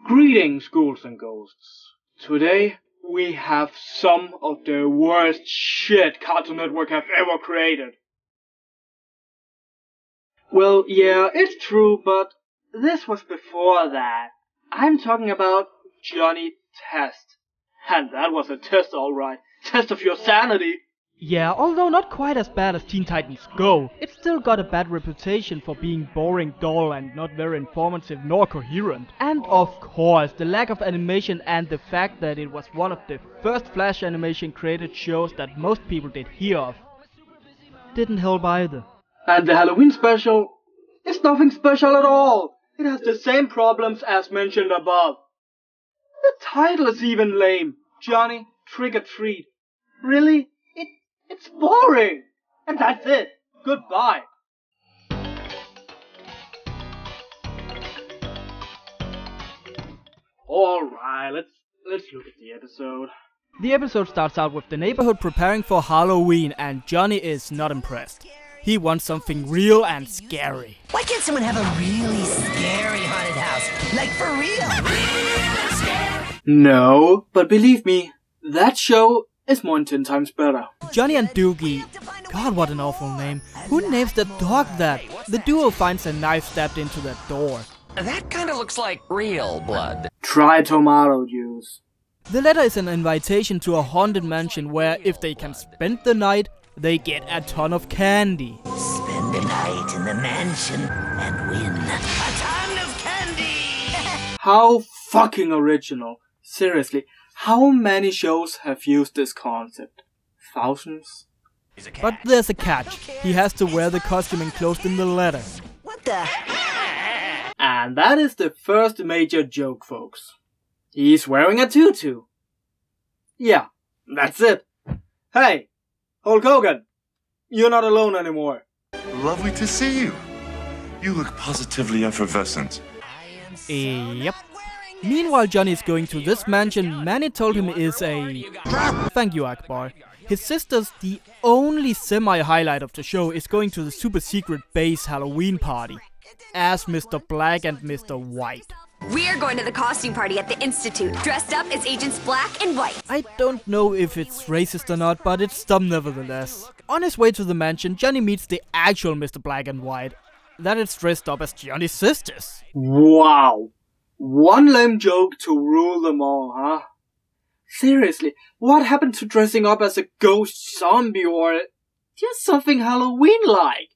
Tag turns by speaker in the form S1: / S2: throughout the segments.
S1: Greetings, ghouls and ghosts. Today we have some of the worst shit Cartoon Network have ever created. Well, yeah, it's true, but this was before that. I'm talking about Johnny Test. And that was a test, alright. Test of your sanity.
S2: Yeah, although not quite as bad as Teen Titans Go, it still got a bad reputation for being boring, dull, and not very informative nor coherent. And of course, the lack of animation and the fact that it was one of the first Flash animation created shows that most people did hear of didn't help either.
S1: And the Halloween special is nothing special at all. It has the same problems as mentioned above. The title is even lame. Johnny Trick or Treat. Really? It's boring! And that's it. Goodbye. Alright, let's look at the episode.
S2: The episode starts out with the neighborhood preparing for Halloween and Johnny is not impressed. He wants something real and scary.
S3: Why can't someone have a really scary haunted house? Like for real?
S1: No, but believe me, that show is more than 10 times better.
S2: Johnny and Doogie, God what an awful name. Who names the dog that? The duo finds a knife stabbed into their door.
S4: That kinda looks like real blood.
S1: Try tomato juice.
S2: The letter is an invitation to a haunted mansion where if they can spend the night, they get a ton of candy.
S3: Spend the night in the mansion and win a ton of candy!
S1: How fucking original. Seriously, how many shows have used this concept? Thousands?
S2: But there's a catch. He has to wear the costume enclosed in the letter.
S3: What the?
S1: And that is the first major joke, folks. He's wearing a tutu. Yeah, that's it. Hey, Hulk Hogan, you're not alone anymore.
S5: Lovely to see you. You look positively effervescent.
S2: Yep. Meanwhile, Johnny is going to this mansion Manny told him is a... Thank you, Akbar. His sister's the only semi-highlight of the show is going to the super secret base Halloween party as Mr. Black and Mr. White.
S6: We're going to the costume party at the Institute, dressed up as Agents Black and White.
S2: I don't know if it's racist or not, but it's dumb nevertheless. On his way to the mansion, Johnny meets the actual Mr. Black and White, that is dressed up as Johnny's sisters.
S1: Wow. One lame joke to rule them all, huh? Seriously, what happened to dressing up as a ghost zombie or just something Halloween-like?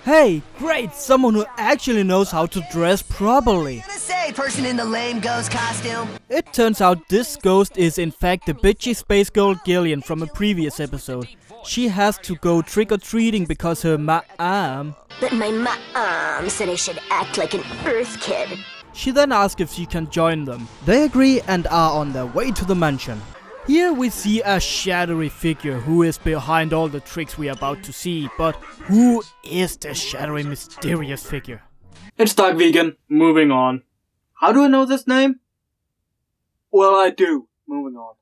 S2: Hey, great! Someone who actually knows how to dress properly.
S3: Gonna say, person in the lame ghost costume.
S2: It turns out this ghost is in fact the bitchy space girl Gillian from a previous episode. She has to go trick-or-treating because her ma'am...
S6: But my mom said I should act like an Earth kid.
S2: She then asks if she can join them. They agree and are on their way to the mansion. Here we see a shadowy figure who is behind all the tricks we are about to see, but who is the shadowy mysterious figure?
S1: It's Dark Vegan. Moving on. How do I know this name? Well, I do. Moving on.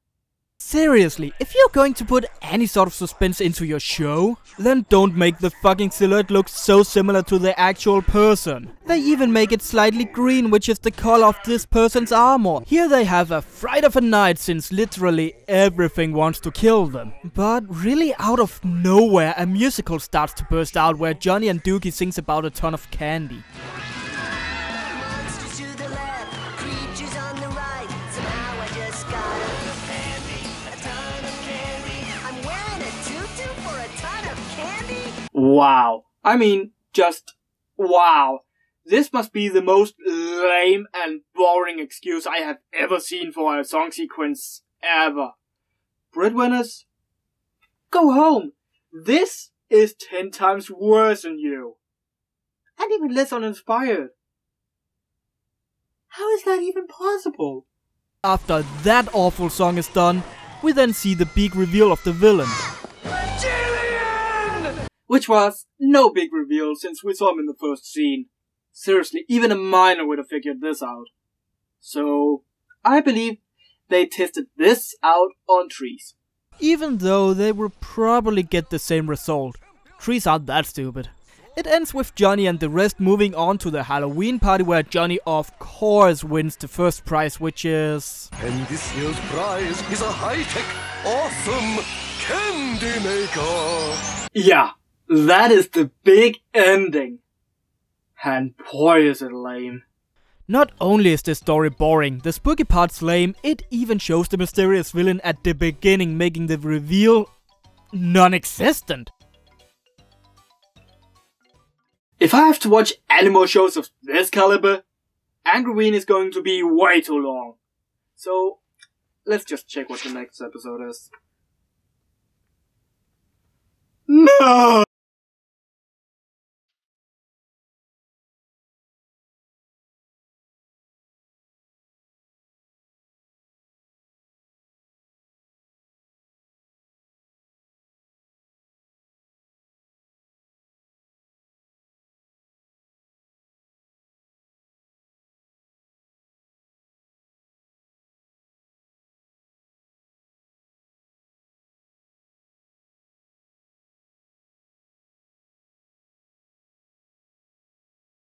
S2: Seriously, if you're going to put any sort of suspense into your show, then don't make the fucking silhouette look so similar to the actual person. They even make it slightly green, which is the color of this person's armor. Here they have a fright of a night since literally everything wants to kill them. But really out of nowhere, a musical starts to burst out where Johnny and Doogie sings about a ton of candy.
S1: Wow. I mean, just wow. This must be the most lame and boring excuse I have ever seen for a song sequence ever. Breadwinners, go home. This is 10 times worse than you. And even less uninspired.
S2: How is that even possible? After that awful song is done, we then see the big reveal of the villain. Which was no big reveal since we saw him in the first scene. Seriously, even a minor would have figured this out. So, I believe they tested this out on trees. Even though they will probably get the same result. Trees aren't that stupid. It ends with Johnny and the rest moving on to the Halloween party where Johnny of course wins the first prize, which is...
S7: And this year's prize is a high-tech, awesome candy maker!
S1: Yeah, that is the big ending. And boy is it lame.
S2: Not only is this story boring, the spooky part's lame, it even shows the mysterious villain at the beginning, making the reveal non-existent.
S1: If I have to watch any more shows of this caliber, Angryween is going to be way too long. So, let's just check what the next episode is. No!